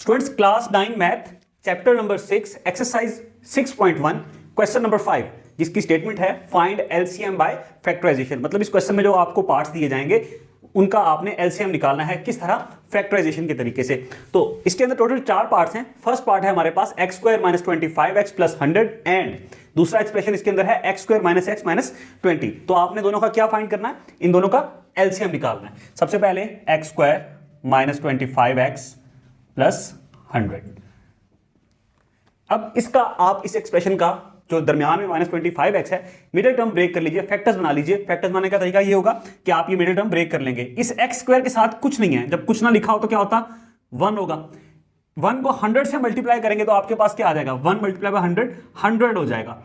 Students class 9 math chapter number 6 exercise 6.1 question number 5 जिसकी statement है find LCM by factorisation. मतलब इस question में जो आपको पार्ट्स दिए जाएंगे उनका आपने एलसीएम निकालना है किस तरह, फैक्टराइजेशन के तरीके से। तो इसके अंदर टोटल 4 पार्ट्स हैं। फर्स्ट पार्ट है हमारे पास x square minus 25x plus 100 and दूसरा एक्सप्रेशन इसके अंदर है x square minus x minus 20। तो आपने दोनों का क्या फाइंड करना है, इन दोनों का एलसीएम निकालना है। सबसे पहले x square minus 25x plus 100। अब इसका आप इस एक्सप्रेशन का जो दरमियान में माइनस 25x है मिडिल टर्म ब्रेक कर लीजिए, फैक्टर्स बना लीजिए। फैक्टर्स बनाने का तरीका ये होगा कि आप ये मिडिल टर्म ब्रेक कर लेंगे। इस x स्क्वायर के साथ कुछ नहीं है, जब कुछ ना लिखा हो तो क्या होता, 1 होगा। 1 को 100 से मल्टीप्लाई करेंगे तो आपके पास क्या आ जाएगा, 1 मल्टीप्लाई बाय 100 100 हो जाएगा।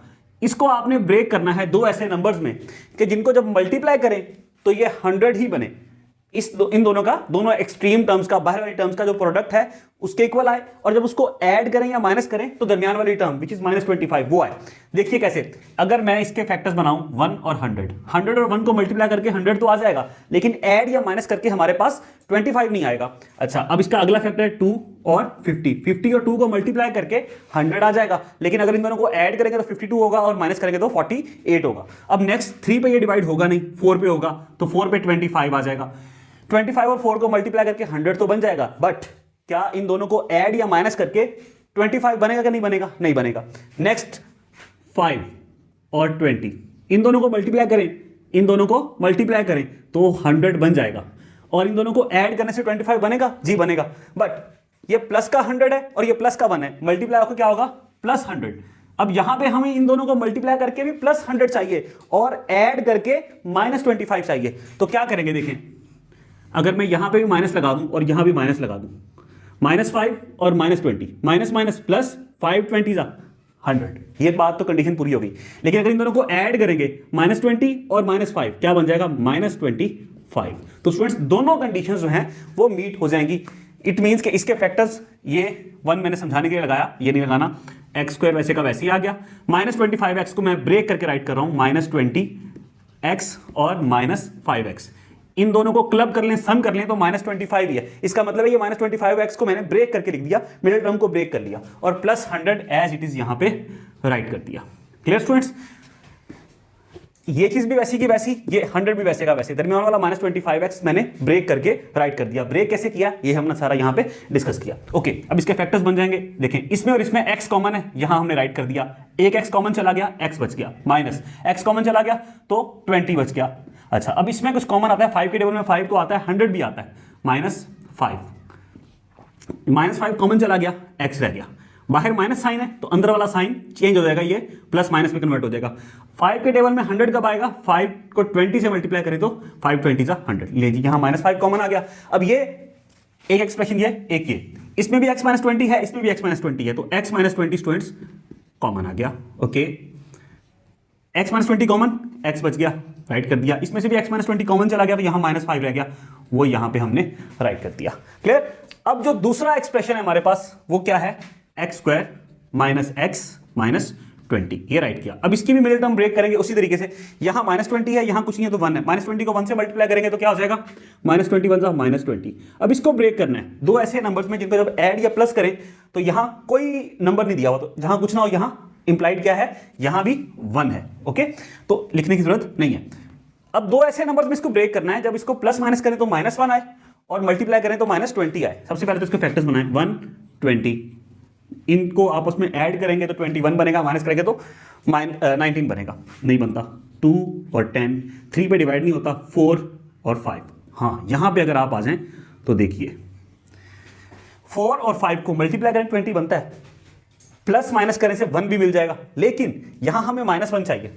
इसको आपने ब्रेक करना है दो ऐसे नंबर्स में कि जिनको जब मल्टीप्लाई करें तो ये 100 ही बने। इन दोनों का, दोनों एक्सट्रीम टर्म्स का, बाहर वाली टर्म्स का जो प्रोडक्ट है उसके इक्वल आए, और जब उसको ऐड करें या माइनस करें तो दरमियान वाली टर्म विच इज माइनस 25 वो आए। देखिए कैसे, अगर मैं इसके फैक्टर्स बनाऊं 1 और 100, 100 और 1 को मल्टीप्लाई करके 100 तो आ जाएगा, लेकिन ऐड या माइनस करके हमारे पास 25 नहीं आएगा। अच्छा, अब इसका अगला फैक्टर है 2 और 50, 50 और 2 को मल्टीप्लाई करके 100 आ जाएगा, लेकिन अगर इन दोनों को ऐड करेंगे तो 52 होगा और माइनस करेंगे तो 48 होगा। अब नेक्स्ट 3 पे ये डिवाइड होगा नहीं, 4 पे होगा, तो 4 पे 25 आ जाएगा। 25 और 4 को मल्टीप्लाई करके 100 तो बन जाएगा, बट क्या इन दोनों को ऐड या माइनस करके 25 बनेगा कि नहीं बनेगा, नहीं बनेगा। नेक्स्ट 5 और 20, इन दोनों को मल्टीप्लाई करें, इन दोनों को मल्टीप्लाई करें तो 100 बन जाएगा, और इन दोनों को ऐड करने से 25 बनेगा, जी बनेगा। बट ये प्लस का 100 है और ये प्लस का 1 है, मल्टीप्लाई होकर क्या होगा, प्लस 100। अब यहां पे हमें इन दोनों को मल्टीप्लाई करके भी प्लस 100 चाहिए और ऐड करके माइनस 25 चाहिए। तो क्या करेंगे, देखें, अगर मैं यहां पे भी माइनस लगा दूं और यहां भी माइनस लगा दूं, -5 और -20, माइनस माइनस प्लस 5 20 100, ये बात तो कंडीशन पूरी हो गई। लेकिन अगर इन दोनों को ऐड करेंगे -20 और -5 क्या बन जाएगा, -25। तो स्टूडेंट्स दोनों कंडीशंस जो हैं वो मीट हो जाएंगी। इट मींस कि इसके फैक्टर्स, ये 1 मैंने समझाने के लिए लगाया, ये नहीं लगाना, x स्क्वायर वैसे का वैसे ही आ गया। -25x को मैं ब्रेक करके राइट कर रहा हूं, -20x और -5x, इन दोनों को क्लब कर लें, सम कर लें तो -25 ही है। इसका मतलब है ये -25x को मैंने ब्रेक करके लिख दिया, मिडिल टर्म को ब्रेक कर लिया और प्लस 100 एज इट इज यहां पे राइट कर दिया। क्लियर स्टूडेंट्स, ये चीज भी वैसी की वैसी, ये 100 भी वैसे का वैसे, दरमियान वाला -25x मैंने ब्रेक करके राइट कर दिया। ब्रेक कैसे किया ये हमने सारा यहां पे डिस्कस किया। ओके, अब इसके फैक्टर्स बन जाएंगे। देखें, इसमें और इसमें x कॉमन है, यहां हमने राइट कर दिया, एक x कॉमन चला गया, x बच गया, माइनस x कॉमन चला गया तो 20 बच गया। अच्छा, अब इसमें कुछ कॉमन आता है, 5 के टेबल में 5 तो आता है, 100 भी आता है, -5 कॉमन चला गया, x रह गया, बाहर माइनस साइन है तो अंदर वाला साइन चेंज हो जाएगा, ये प्लस माइनस में कन्वर्ट हो जाएगा। 5 के टेबल में 100 कब आएगा, 5 को 20 से मल्टीप्लाई करें तो 5 20 100, ले जी, यहां -5 कॉमन आ गया। अब ये एक एक्सप्रेशन, ये एक, ये इसमें भी x -20 है, इसमें भी x -20 है, तो x -20 स्टूडेंट्स कॉमन आ गया। ओके, x -20 कॉमन, x बच गया, राइट कर दिया। इसमें से भी x -20 कॉमन चला गया तो यहां -5 रह गया, वो यहां पे हमने राइट कर दिया। क्लियर। अब जो दूसरा एक्सप्रेशन है हमारे पास वो क्या है, x square minus x minus 20, ये राइट किया। अब इसकी भी मिडिल टर्म ब्रेक करेंगे उसी तरीके से, यहां -20 है, यहां कुछ नहीं है तो 1 है, -20 को 1 से मल्टीप्लाई करेंगे तो क्या हो जाएगा, -20 1 -20। अब इसको ब्रेक करना है दो ऐसे नंबर्स में जिनको जब ऐड या प्लस करें तो यहां कोई नंबर नहीं दिया हुआ, तो जहां कुछ ना हो यहां इंप्लाइड क्या है, यहां भी 1 है। ओके, तो लिखने की जरूरत नहीं है। अब दो ऐसे नंबर्स में इसको ब्रेक करना है, जब इसको प्लस माइनस करें तो -1 आए और मल्टीप्लाई करें तो -20 आए। सबसे पहले तो इसके फैक्टर्स बनाएं, 1 20, इनको आपस में ऐड करेंगे तो 21 बनेगा, माइनस करेंगे तो 19 बनेगा, नहीं बनता। 2 और 10, 3 पे डिवाइड नहीं होता, 4 और 5। हाँ, यहां पे अगर आप आ जाएं तो देखिए 4 और 5 को मल्टीप्लाई करें 20 बनता है, प्लस माइनस करने से 1 भी मिल जाएगा, लेकिन यहां हमें -1 चाहिए।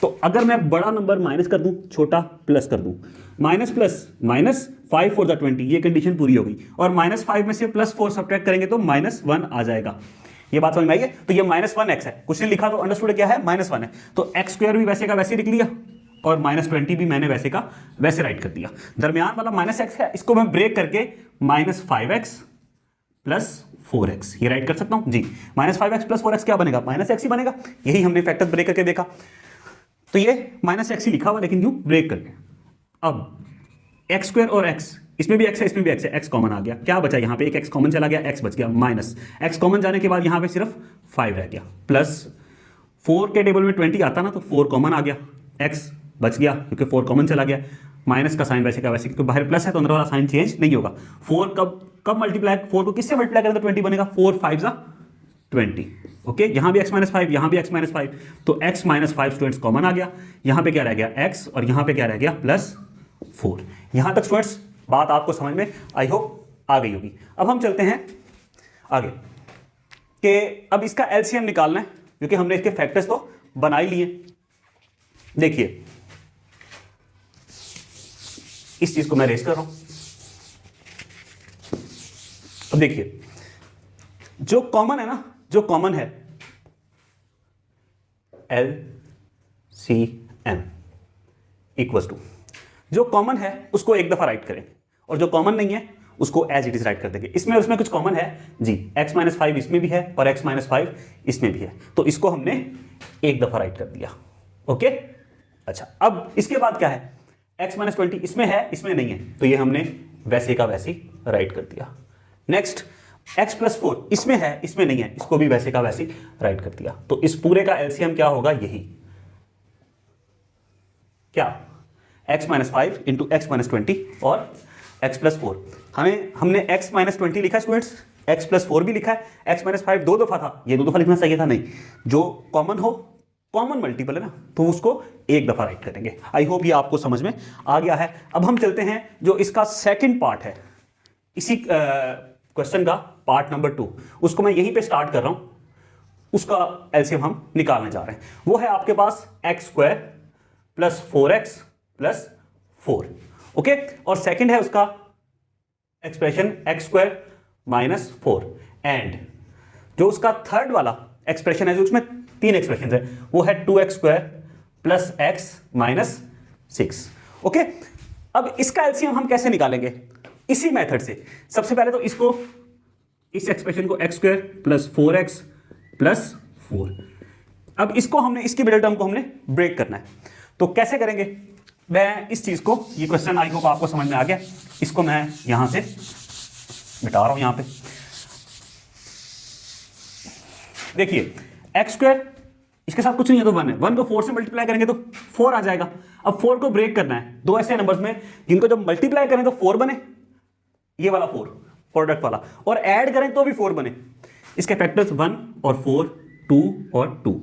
तो अगर मैं बड़ा नंबर माइनस कर दूं, छोटा प्लस कर दूं, माइनस प्लस माइनस 5 4 20, ये कंडीशन पूरी हो गई, और -5 में से +4 सब्ट्रैक्ट करेंगे तो -1 आ जाएगा। ये बात समझ में आई है। तो ये -1x है, कुछ नहीं लिखा तो अंडरस्टूड क्या है, -1 है। तो x स्क्वायर भी वैसे का वैसे लिख लिया और -20 भी मैंने वैसे का वैसे राइट कर दिया। दरमियान वाला -x है, इसको मैं ब्रेक करके -5x प्लस 4x ये राइट कर सकता हूं जी। -5x प्लस 4x क्या बनेगा, -x ही बनेगा। यही हमने फैक्टर्स ब्रेक करके देखा, तो ये -x ही लिखा हुआ लेकिन यूं ब्रेक करके। अब x स्क्वायर और x इसमें भी x है, इसमें भी x है, x कॉमन आ गया, क्या बचा यहाँ पे, एक x कॉमन चला गया, x बच गया, माइनस x कॉमन जाने के बाद यहाँ पे सिर्फ 5 रह गया, प्लस 4 के टेबल में 20 आता ना तो 4 कॉमन आ गया, x बच गया क्योंकि 4 कॉमन चला गया, माइनस का साइन वैसे का वैसे क्योंकि बाहर प्लस है तो अंदर वाला साइन चेंज नहीं होगा। 4 कब मल्टीप्लाई, 4 को किससे मल्टीप्लाई करें तो 20 बनेगा, 4 5 जा 20। ओके, यहाँ भी x माइनस 5, यहाँ भी x माइनस 5, तो x माइनस 5 स्टूडेंट्स कॉमन आ गया, यहाँ पे क्या रह गया x और यहाँ पे क्या रह गया प्लस 4। यहाँ तक स्टूडेंट्स बात आपको समझ में आई होप आ गई होगी। अब हम चलते हैं आगे कि अब इसका एलसीएम निकालना है क्योंकि हमने इसके फैक्टर्स तो बना ही लिए। देखिए इस चीज को मैं रेस कर रहा हूं। अब देखिए जो कॉमन है ना, जो कॉमन है LCM इक्वल्स टू, जो कॉमन है उसको एक दफा राइट करें और जो कॉमन नहीं है उसको एज इट इज राइट कर देंगे। इसमें उसमें कुछ कॉमन है जी, x माइनस 5 इसमें भी है और x माइनस 5 इसमें भी है, तो इसको हमने एक दफा राइट कर दिया। ओके, अच्छा अब इसके बाद क्या है, x माइनस 20 इसमें है इसमें नहीं है, तो ये हमने वैसे का वैसे राइट कर दिया। नेक्स्ट x प्लस 4 इसमें है इसमें नहीं है, इसको भी वैसे का वैसे राइट कर दिया। तो इस पूरे का एलसीएम क्या होगा, यही क्या, x minus 5 into x minus 20 और x प्लस 4। हमने x माइनस 20 लिखा है स्टूडेंट्स, x प्लस 4 भी लिखा है, x माइनस 5 दो दफा था, ये दो दफा लिखना चाहिए था नहीं, जो कॉमन हो, कॉमन मल्टीपल है ना तो उसको एक दफा राइट करेंगे। आई होप ये आपको समझ में आ गया है। अब हम चलते हैं जो इसका सेकंड पार्ट है, इसी क्वेश्चन का पार्ट नंबर 2, उसको मैं यहीं पे स्टार्ट कर रहा हूं, उसका एलसीएम हम निकालने जा रहे हैं। वो है आपके पास X square plus 4x plus 4। Okay, और सेकंड है उसका expression X square minus 4 and जो उसका थर्ड वाला एक्सप्रेशन है, जो उसमें 3 एक्सप्रेशन है, वो है 2x square plus x minus 6। Okay, अब इसका एलसीएम हम कैसे निकालेंगे, इसी मेथड से। सबसे पहले तो इसको, इस एक्सप्रेशन को x square plus 4x plus 4, अब इसको हमने, इसकी मिडिल टर्म को हमने ब्रेक करना है, तो कैसे करेंगे, मैं इस चीज को, ये क्वेश्चन आई होप आपको समझ में आ गया, इसको मैं यहां से मिटा रहा हूं। यहां पे देखिए एक्स स्क्वायर इसके साथ कुछ नहीं है तो 1 है, 1 को 4 से मल्टीप्लाई करेंगे तो 4 आ जाएगा। अब 4 को ब्रेक करना है, दो ऐसे नंबर्स में जिनको जब मल्टीप्लाई करें तो 4 बने, ये वाला 4 प्रोडक्ट वाला, और ऐड करें तो भी 4 बने। इसके फैक्टर्स 1 और 4, 2 और 2,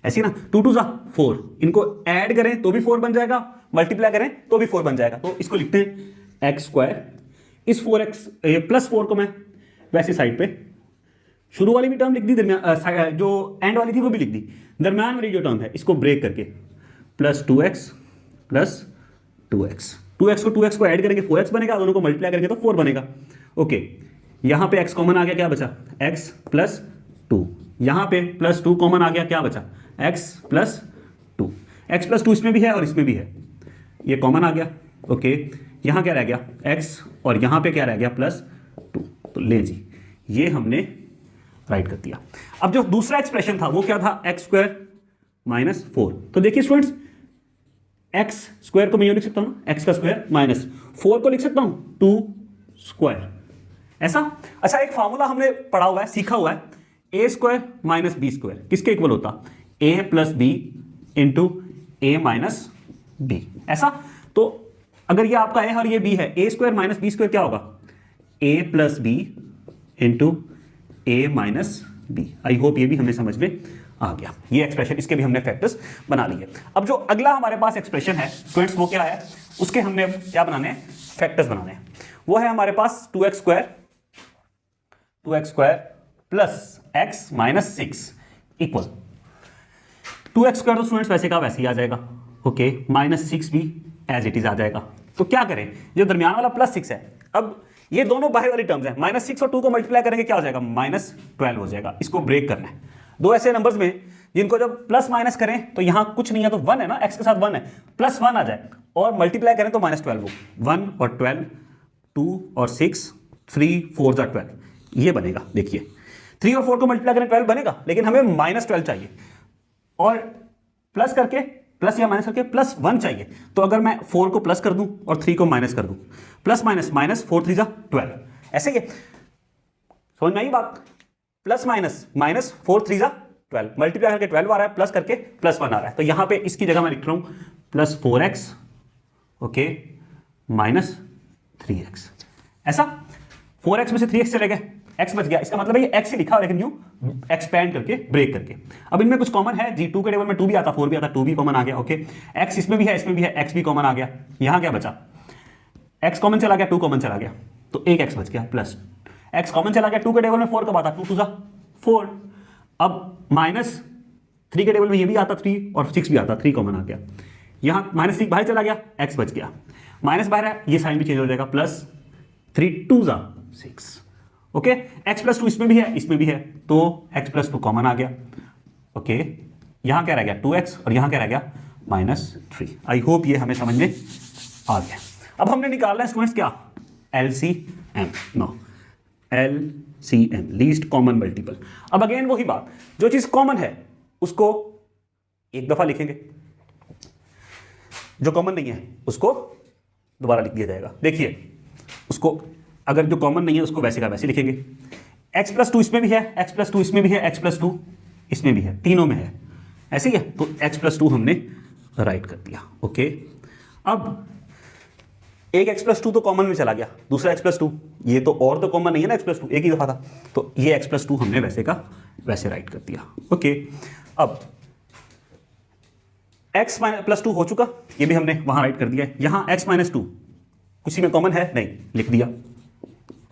ऐसी ना, 2 2 4, इनको ऐड करें तो भी 4 बन जाएगा, मल्टीप्लाई करें तो भी 4 बन जाएगा। तो इसको लिखते हैं एक्स स्क्वायर, इस 4x प्लस 4 को मैं वैसे साइड पे, शुरू वाली भी टर्म लिख दी, दरमियान जो एंड वाली थी वो भी लिख दी, दरमियान वाली जो टर्म है इसको ब्रेक करके plus 2x plus 2x, 2x को 2x को ऐड करेंगे 4x बनेगा, दोनों को मल्टीप्लाई करेंगे तो 4 बनेगा। ओके, यहां पे x कॉमन आ गया, क्या बचा x प्लस 2, यहां पे प्लस 2 कॉमन आ गया, क्या बचा x प्लस 2, x प्लस 2 इसमें भी है और इसमें भी है, ये कॉमन आ गया। ओके, यहां क्या रह गया x और यहां पे क्या रह गया प्लस 2, तो ले जी ये हमने राइट कर दिया। अब जो दूसरा एक्सप्रेशन था वो क्या था, एक्स स्क्वायर माइनस 4। तो देखिए स्टूडेंट्स, एक्स स्क्वायर को मैं यूं लिख सकता हूं, एक्स का स्क्वायर माइनस 4 को लिख सकता हूं 2 स्क्वायर, ऐसा। अच्छा, एक फार्मूला हमने पढ़ा हुआ है, सीखा हुआ है, A square minus B square किसके इक्वल होता, ए plus B into A minus B, ऐसा। तो अगर ये आपका ए और ये बी है, A square minus B square क्या होगा, A plus B into A minus B. I hope ये भी हमें समझ में आ गया, ये एक्सप्रेशन, इसके भी हमने फैक्टर्स बना लिए। अब जो अगला हमारे पास एक्सप्रेशन है स्टूडेंट्स, वो क्या है, उसके हमने क्या बनाने हैं, फैक्टर्स बनाने हैं। वो है हमारे पास 2x square plus x minus 6 equal 2x square, तो स्टूडेंट्स वैसे का वैसे ही आ जाएगा। ओके, माइनस 6 भी एज इट इज आ जाएगा। तो क्या करें, जो दरमियान वाला प्लस 6 है, अब ये दोनों बाहर वाली टर्म्स हैं, माइनस 6 और 2 को मल्टीप्लाई करेंगे क्या हो जाएगा, माइनस 12 हो जाएगा। इसको ब्रेक करना है, दो ऐसे नंबर्स में जिनको जब प्लस माइनस करें तो यहां कुछ नहीं है तो 1 है ना, x के साथ 1 है, प्लस 1 आ जाए और मल्टीप्लाई करें तो माइनस 12 हो, 1 और 12, 2 और 6, 3 4 जा 12, ये बनेगा। देखिए 3 और 4 को मल्टीप्लाई करें 12 बनेगा, लेकिन हमें माइनस 12 चाहिए, और प्लस करके प्लस या माइनस करके +1 चाहिए। तो अगर मैं 4 को प्लस कर दूं और 3 को माइनस कर दूं, प्लस माइनस माइनस, 4 3 जा 12, ऐसे ही समझ में आई बात? प्लस माइनस माइनस, 4 3 जा 12, मल्टीप्लाई करके 12 आ रहा है, प्लस करके +1 आ रहा है। तो यहां पे इसकी जगह मैं लिख रहा हूं +4x, ओके, माइनस 3x। ऐसा 4x में से 3x चले गए, x बच गया। इसका मतलब है ये x ही लिखा, लेकिन यूं एक्सपैंड करके, ब्रेक करके। अब इनमें कुछ कॉमन है जी, 2 के टेबल में 2 भी आता, 4 भी आता, 2 भी कॉमन आ गया, ओके। x इसमें भी है, इसमें भी है, x भी कॉमन आ गया। यहां क्या बचा? x कॉमन चला गया, 2 कॉमन चला गया, तो एक x बच गया, प्लस x कॉमन चला गया, 2 के टेबल में 4 कब आता, 2 2 जा 4। अब माइनस 3 के टेबल में ये भी आता 3 और 6 भी आता, 3 कॉमन आ गया। यहां -3 बाहर चला गया, x बच गया, माइनस बाहर है, ये साइन भी चेंज हो जाएगा, +3 2 जा 6, ओके। x + 2 इसमें भी है, इसमें भी है, तो x + 2 कॉमन आ गया, ओके। यहां क्या रह गया 2x और यहां क्या रह गया -3। आई होप ये हमें समझ में आ गया। अब हमने निकालना है स्टूडेंट्स क्या, LCM, no LCM, least common multiple. अब अगेन वही बात, जो चीज कॉमन है उसको एक दफा लिखेंगे, जो कॉमन नहीं है उसको दोबारा लिख दिया जाएगा। देखिए उसको, अगर जो कॉमन नहीं है उसको वैसे का वैसे लिखेंगे। x + 2 इसमें भी है, x + 2 इसमें भी है, x + 2 इसमें भी है, तीनों में है, ऐसे ही है। तो x + 2 हमने राइट कर दिया, ओके। अब एक x + 2 तो कॉमन में चला गया, दूसरा x + 2, ये तो और तो कॉमन नहीं है ना, x + 2 एक ही दफा था, तो ये x + 2 हमने वैसे का वैसे राइट कर दिया, ओके। अब x + 2 हो चुका, ये भी हमने वहां राइट कर दिया। यहां x - 2 किसी में कॉमन है नहीं, लिख दिया,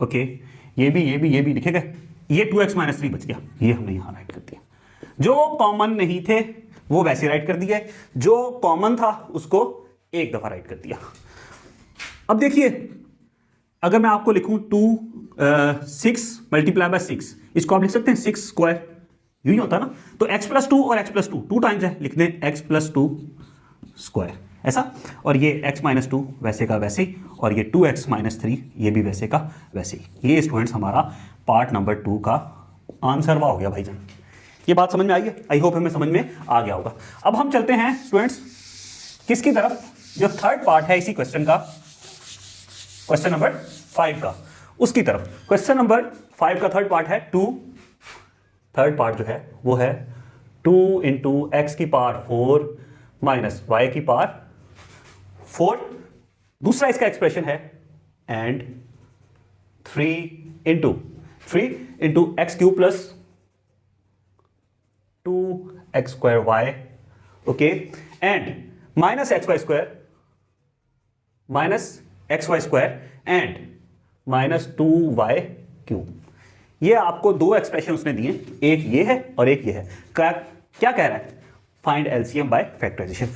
ओके। ये भी लिखे गए, ये 2x - 3 बच गया, ये हमने यहां राइट कर दिया। जो कॉमन नहीं थे वो वैसे राइट कर दिए, जो कॉमन था उसको एक दफा राइट कर दिया। अब देखिए, अगर मैं आपको लिखूं 6 × 6, इसको आप लिख सकते हैं 6 स्क्वायर, यूं ही होता ना। तो x + 2 और x + 2 2 टाइम्स है, लिख दें x + 2 स्क्वायर, ऐसा। और ये x - 2 वैसे का वैसे ही, और ये 2x - 3 ये भी वैसे का वैसे ही। ये स्टूडेंट्स हमारा पार्ट नंबर 2 का आंसर हो गया भाईजान। ये बात समझ में आई है? आई होप हमें समझ में आ गया होगा। अब हम चलते हैं स्टूडेंट्स किसकी तरफ, जो थर्ड पार्ट है इसी क्वेश्चन का, क्वेश्चन नंबर 5 का, उसकी तरफ। क्वेश्चन नंबर 5 का थर्ड पार्ट है 2, थर्ड पार्ट जो है वो है 2 × x⁴ - y⁴। दूसरा इसका एक्सप्रेशन है and 3 × x³ + 2x²y, okay, and -xy² and -2y³। ये आपको दो एक्सप्रेशन उसने दिए, एक ये है और एक ये है। क्या कह रहा है? Find LCM by factorisation.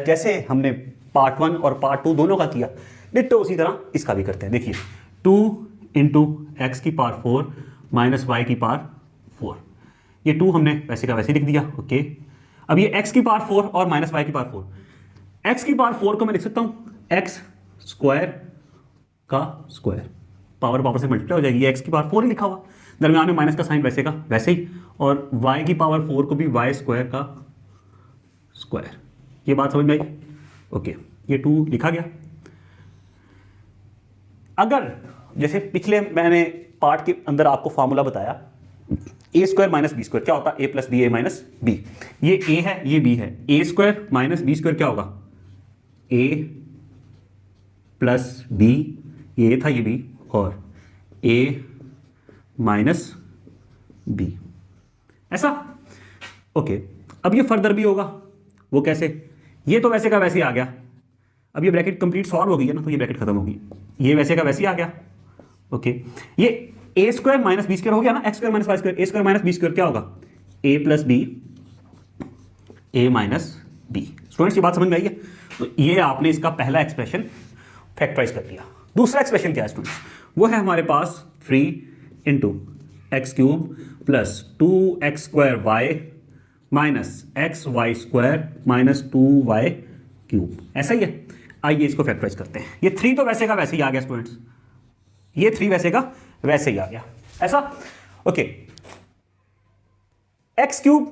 जैसे हमने पार्ट 1 और पार्ट 2 दोनों का किया, डिट्टो उसी तरह इसका भी करते हैं। देखिए 2 × x⁴ - y⁴, ये 2 हमने वैसे का वैसे लिख दिया, ओके। अब ये x⁴ और -y⁴, x⁴ को मैं लिख सकता हूं x² का स्क्वायर, पावर से मल्टीप्लाई हो जाएगी, ये x⁴ ही लिखा हुआ, दरम्यान में माइनस का साइन वैसे का वैसे ही, और y⁴ को भी y² का स्क्वायर। ये बात समझ में आई? ओके, ये 2 लिखा गया। अगर जैसे पिछले मैंने पार्ट के अंदर आपको फॉर्मूला बताया, a² - b² क्या होता है? a + b a - b। ये a है, ये b है, a² - b² क्या होगा? a + b, ये था ये b, और a - b, ऐसा, ओके। अब ये फर्दर भी होगा, वो कैसे? ये तो वैसे का वैसे आ गया, अब ये ब्रैकेट कंप्लीट सॉल्व हो गई है ना, तो ये ब्रैकेट खत्म होगी, ये वैसे का वैसे ही आ गया, ओके। ये a² - b² हो गया ना, x² - y², a² - b² क्या होगा? a + b a - b। Students ये बात समझ में आई है? तो ये आपने इसका पहला एक्सप्रेशन फैक्टराइज कर लिया। दूसरा एक्सप्रेशन क्या है स्टूडेंट्स? वो है हमारे पास 3 × x³ + 2x²y -xy² - 2y³, ऐसा ही है। आइए इसको फैक्टराइज करते हैं। ये 3 तो वैसे का वैसे ही आ गया स्टूडेंट्स, ये 3 वैसे का वैसे ही आ गया, ऐसा, ओके। x³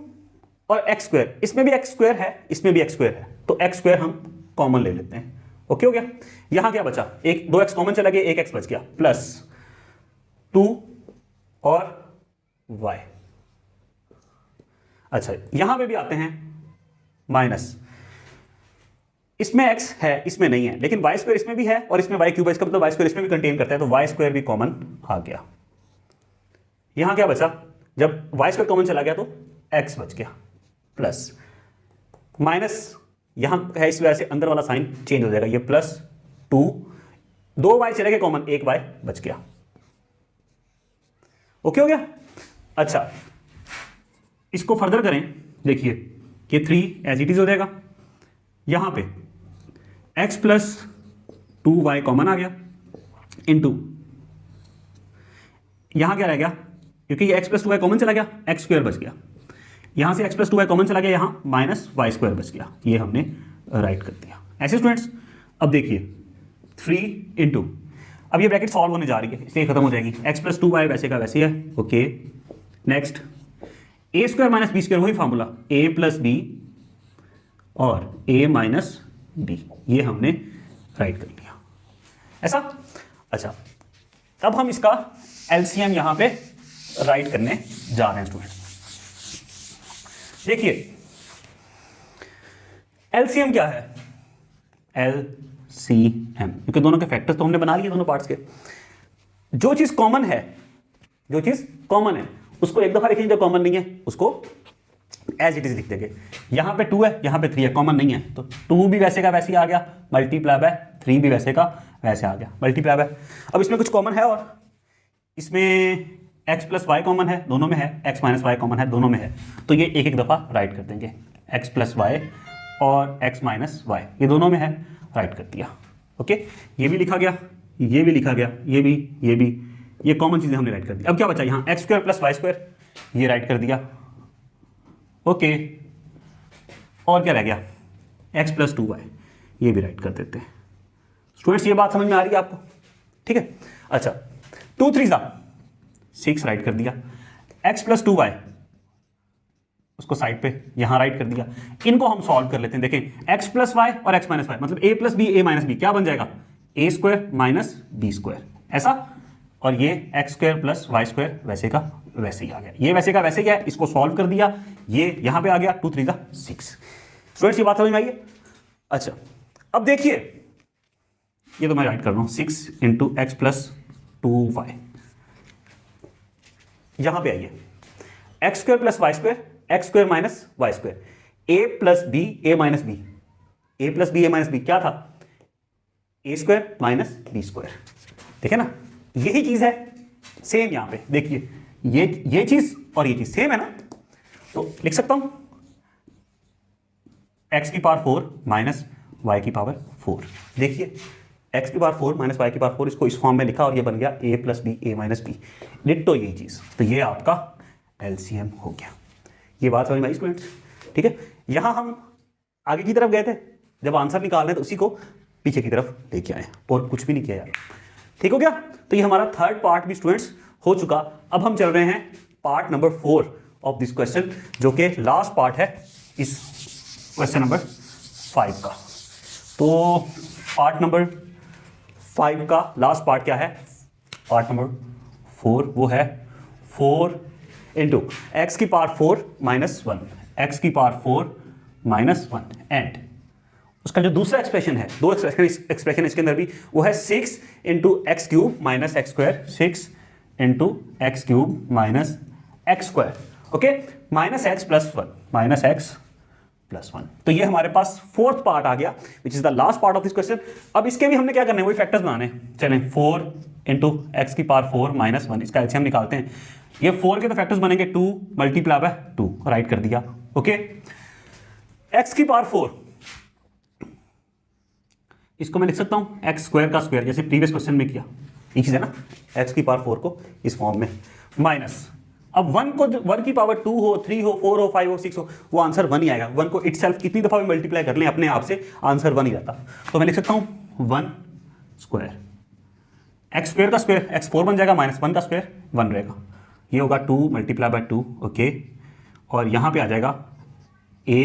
और x², इसमें भी x² है, इसमें भी x² है, तो एक्स स्क्वायर हम कॉमन ले लेते हैं। ओके हो गया। यहां क्या बचा, एक 2x कॉमन चला गया, एक एक्स बच गया, प्लस 2 और y। अच्छा यहां पे भी आते हैं माइनस, इसमें x है इसमें नहीं है, लेकिन y स्क्वायर इसमें भी है और इसमें y क्यूब है, इसका मतलब y स्क्वायर इसमें भी कंटेन करता है, तो y स्क्वायर भी कॉमन आ गया। यहां क्या बचा, जब y स्क्वायर कॉमन चला गया तो x बच गया, प्लस माइनस यहां है, इस वजह से अंदर वाला साइन चेंज हो जाएगा, ये प्लस 2, 2y चले गए कॉमन, एक y बच गया। ओके हो गया। अच्छा इसको फर्दर करें, देखिए ये 3 एज इट इज हो जाएगा, यहां पे x प्लस 2y कॉमन आ गया, इनटू यहां क्या रह गया, क्योंकि ये x प्लस 2y कॉमन चला गया, x स्क्वायर बच गया, यहां से x प्लस 2y कॉमन चला गया, यहां माइनस y स्क्वायर बच गया, ये हमने राइट कर दिया। ऐसे स्टूडेंट्स अब देखिए 3 इंटू, अब ये ब्रैकेट सॉल्व होने जा रही है इसलिए खत्म हो जाएगी, x प्लस 2y वैसे का वैसे है। ओके नेक्स्ट, ए स्क्वायर माइनस बी स्क्वायर, वही फॉर्मूला a प्लस बी और a माइनस बी, ये हमने राइट कर लिया ऐसा। अच्छा अब हम इसका एलसीएम यहां पे राइट करने जा रहे हैं स्टूडेंट्स। देखिए एलसीएम क्या है, एलसीएम, क्योंकि दोनों के फैक्टर्स तो हमने बना लिए दोनों पार्ट्स के, जो चीज कॉमन है, जो चीज कॉमन है उसको एक दफा लिखेंगे, जो कॉमन नहीं है उसको एज इट इज लिख देंगे। यहां पे 2 है यहां पे 3 है, कॉमन नहीं है तो 2 भी वैसे का वैसे ही आ गया, मल्टीप्लाई बाय 3 भी वैसे का वैसे आ गया, मल्टीप्लाई बाय। अब इसमें कुछ कॉमन है और इसमें x प्लस वाई कॉमन है, दोनों में है, x माइनस वाई कॉमन है, दोनों में है, तो ये एक एक दफ़ा राइट कर देंगे, x प्लस वाई और x माइनस वाई ये दोनों में है, राइट कर दिया। ओके ये भी लिखा गया, ये भी लिखा गया, ये भी, ये कॉमन चीज़ें हमने राइट कर दी। अब क्या बचा यहाँ, x square plus Y square, ये राइट कर दिया। ओके और क्या रह गया, x प्लस 2y, ये भी राइट कर देते हैं। स्टूडेंट्स ये बात समझ में आ रही है आपको, ठीक है। अच्छा 2 3 6 राइट कर दिया, x प्लस 2y उसको साइड पे यहां राइट कर दिया। इनको हम सॉल्व कर लेते हैं, देखें x प्लस वाई और x माइनस वाई मतलब a plus b a minus B क्या बन जाएगा, a square minus B square ऐसा, और ये x square plus Y square वैसे का वैसे ही आ गया, ये वैसे का वैसे ही है, इसको सॉल्व कर दिया, ये यहां पे आ गया 2 3 6। स्टूडेंट्स ये बात समझ में आई है। अच्छा अब देखिए ये तो मैं राइट कर रहा हूं 6 इंटू एक्स प्लस 2y, यहां पे आइए X square plus Y square, X square minus Y square, A plus B A minus B, A plus B A minus B क्या था, A square minus B square, ठीक है ना, यही चीज है सेम यहां पे। देखिए ये चीज और ये चीज सेम है ना, तो लिख सकता हूं x की पावर 4 माइनस y की पावर 4। देखिए x की पावर 4 माइनस y की पावर 4, इसको इस फॉर्म में लिखा और ये बन गया a plus B A minus b, ditto यही चीज, तो ये आपका एलसीएम हो गया। ये बात समझ में आई स्टूडेंट्स, ठीक है। यहां हम आगे की तरफ गए थे, जब आंसर निकाल रहे तो उसी को पीछे की तरफ लेके आए और कुछ भी नहीं किया यार, ठीक हो गया। तो ये हमारा थर्ड पार्ट भी स्टूडेंट्स हो चुका। अब हम चल रहे हैं part number 4 of this question, जो कि लास्ट पार्ट है इस क्वेश्चन नंबर 5 का। तो पार्ट नंबर 5 का लास्ट पार्ट क्या है, पार्ट नंबर 4, वो है 4 इंटू एक्स की पावर 4 माइनस 1, एक्स की पावर 4 माइनस 1 एंड उसका जो दूसरा एक्सप्रेशन है, दो एक्सप्रेशन इसके अंदर भी, वो है 6 into x cube minus x square, 6 into x cube minus x square, okay, minus x plus 1, minus x plus 1। तो ये हमारे पास फोर्थ पार्ट आ गया, which is the last part of this question. अब इसके भी हमने क्या करना है, वही फैक्टर्स बनाने हैं। चलें 4 इंटू एक्स की पावर 4 माइनस 1, इसका एलसीएम निकालते हैं। ये 4 के तो फैक्टर्स बनेंगे 2 मल्टीप्लाई बाय 2, राइट कर दिया। ओके एक्स की पावर 4, इसको मैं लिख सकता हूं एक्स स्क्वायर का स्क्वायर, जैसे प्रीवियस क्वेश्चन में किया, ये चीज है ना, एक्स की पावर 4 को इस फॉर्म में, माइनस अब 1 को 1 की पावर 2 हो, 3 हो, 4 हो, 5 हो, 6 हो, वो आंसर 1 ही आएगा। 1 को इटसेल्फ कितनी दफा भी मल्टीप्लाई कर लें अपने आप से, आंसर 1 ही रहता। तो मैं लिख सकता हूं 1 स्क्वायर, एक्स स्क्वायर का स्क्वायर एक्स 4 बन जाएगा, माइनस 1 का स्क्वायर 1 रहेगा, ये होगा 2 मल्टीप्लाई बाय 2, ओके, और यहां पे आ जाएगा a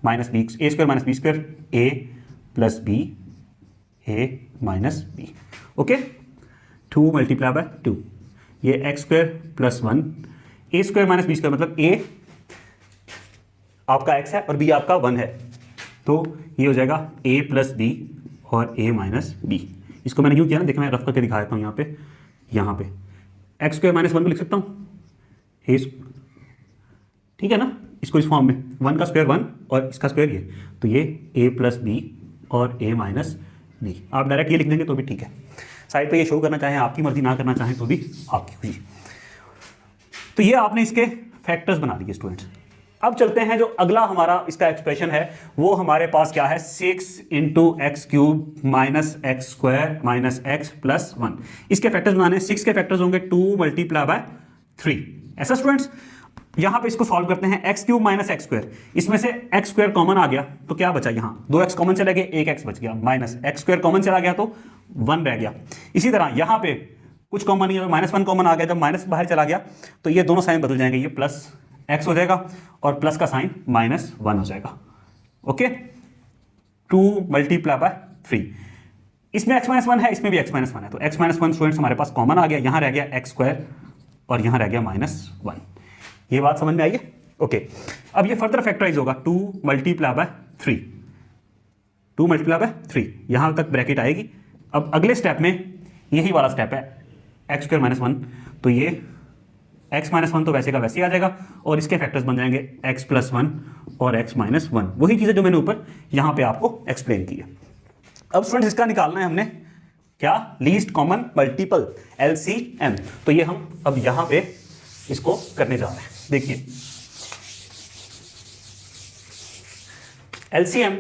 minus B, a square minus B square, A plus B, A minus b. Okay, 2 multiply by 2, ये x square plus 1, a square minus B square मतलब ए आपका एक्स है और बी आपका 1 है, तो ये हो जाएगा ए प्लस बी और ए माइनस बी। इसको मैंने यूँ किया ना, देखो मैं रफ करके दिखा देता हूँ यहाँ पे एक्स स्क्वायर माइनस 1 को लिख सकता हूँ ए, ठीक है ना, इसको इस फॉर्म में 1 का स्क्वायर 1 और इसका स्क्वायर ये, तो ये ए प्लस बी और ए माइनस बी। आप डायरेक्ट ये लिख देंगे तो भी ठीक है, साइड पे ये शो करना चाहें आपकी मर्जी, ना करना चाहें तो भी आपकी खुशी। तो ये आपने इसके फैक्टर्स बना दिए स्टूडेंट्स। अब चलते हैं जो अगला हमारा इसका एक्सप्रेशन है, वो हमारे पास क्या है, 6 into x cube minus x square minus x plus 1। इसके फैक्टर्स बनाने, 6 के फैक्टर्स होंगे 2 मल्टीप्लाई बाय 3। ऐसा स्टूडेंट्स, यहां पे इसको सॉल्व करते हैं, x cube minus x square, इसमें से एक्स स्क्वायर कॉमन आ गया तो क्या बचा, यहां 2x कॉमन चले गए, 1x बच गया, माइनस एक्स स्क्वायर कॉमन चला गया तो 1 रह गया। इसी तरह यहां पे कुछ कॉमन नहीं है, -1 कॉमन आ गया, जब माइनस बाहर चला गया तो ये दोनों साइन बदल जाएंगे, ये प्लस एक्स हो जाएगा और प्लस का साइन -1 हो जाएगा। ओके, 2 मल्टीप्लाई बाय 3, इसमें x -1 है, इसमें भी x -1 है, तो x -1 स्टूडेंट्स हमारे पास कॉमन आ गया, यहां रह गया एक्स स्क्वायर और यहां रह गया -1। ये बात समझ में आई है? ओके, अब ये फर्दर फैक्टराइज होगा, 2 मल्टीप्लाई बाय 3, 2 मल्टीप्लाई बाय 3, यहां तक ब्रैकेट आएगी। अब अगले स्टेप में यही वाला स्टेप है, एक्स स्क्वायर -1, तो ये x -1 तो वैसे का वैसे ही आ जाएगा और इसके फैक्टर्स बन जाएंगे x + 1 और x -1, वही चीज़ें जो मैंने ऊपर यहाँ पे आपको एक्सप्लेन की है। अब स्टूडेंट्स इसका निकालना है हमने क्या, लीस्ट कॉमन मल्टीपल, LCM। तो ये हम अब यहाँ पे इसको करने जा रहे हैं। देखिए LCM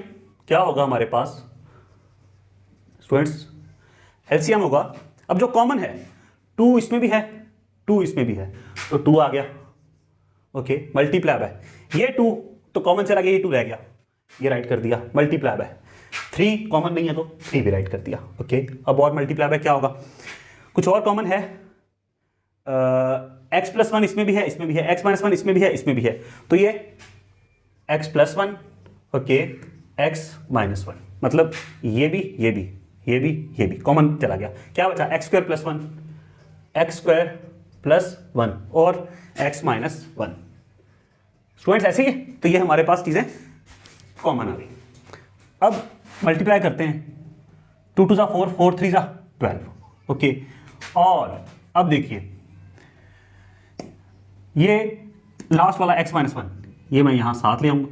क्या होगा हमारे पास स्टूडेंट्स, LCM होगा, अब जो कॉमन है 2 इसमें भी है, 2 इसमें भी है, तो 2 आ गया। ओके, मल्टीप्लाई बाय ये 2 तो कॉमन चला गया, ये 2 रह गया, ये राइट कर दिया, मल्टीप्लाई बाय 3 कॉमन नहीं है तो 3 भी राइट कर दिया। ओके, अब और मल्टीप्लाई बाय क्या होगा, कुछ और कॉमन है, x + 1 इसमें भी है, इसमें भी है, x -1 इसमें भी है, इसमें भी है, तो ये x + 1, ओके, x -1 मतलब ये भी ये भी ये भी ये भी कॉमन चला गया, क्या बचा, x square + 1, x square plus 1 और x -1। स्टूडेंट्स ऐसे ही, तो ये हमारे पास चीजें कॉमन आ गई। अब मल्टीप्लाई करते हैं, 2 2 4, 4 3 12। ओके, और अब देखिए ये लास्ट वाला x -1, ये मैं यहां साथ ले आऊंगा।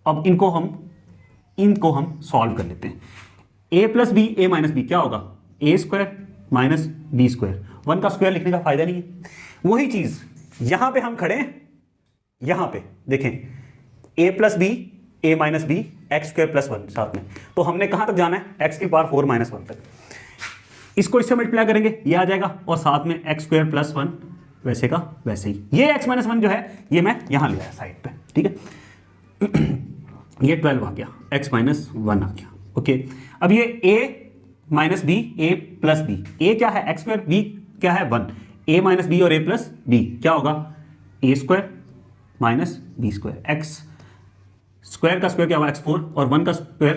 अब इनको हम सॉल्व कर लेते हैं, a + b a - b क्या होगा, a square minus B square, 1 का स्क्वायर लिखने का फायदा नहीं है। वही चीज यहां पे हम खड़े हैं, यहां पे देखें a + b a - b x square + 1 साथ में, तो हमने कहां तक जाना है, x की पावर 4 - 1 तक। इसको इससे मल्टीप्लाई करेंगे, ये आ जाएगा और साथ में x स्क्वायर + 1 वैसे का वैसे ही। ये x - 1 जो है ये मैं यहां ले आया साइड पे, ठीक है। ये 12 आ गया, x - 1 आ गया। ओके, अब ये a - b a + b, a क्या है x स्क्वायर, b क्या है 1, a - b और a + b क्या होगा, a square minus b square, x square का स्क्वायर क्या होगा x4 और 1 का स्क्वायर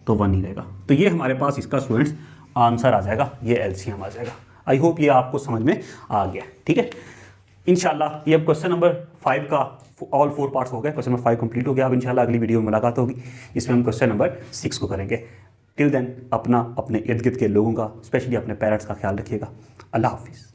तो 1 ही रहेगा। तो ये हमारे पास इसका स्टूडेंट्स आंसर आ जाएगा, ये LCM आ जाएगा। आई होप ये आपको समझ में आ गया, ठीक है। इंशाल्लाह ये अब क्वेश्चन नंबर 5 का ऑल 4 पार्ट्स हो गए, क्वेश्चन नंबर 5 कंप्लीट हो गया। अब इंशाल्लाह अगली वीडियो में मुलाकात होगी, इसमें हम क्वेश्चन नंबर 6 को करेंगे। टिल देन अपने इर्द गिर्द के लोगों का, स्पेशली अपने पेरेंट्स का ख्याल रखिएगा। अल्लाह हाफिज़।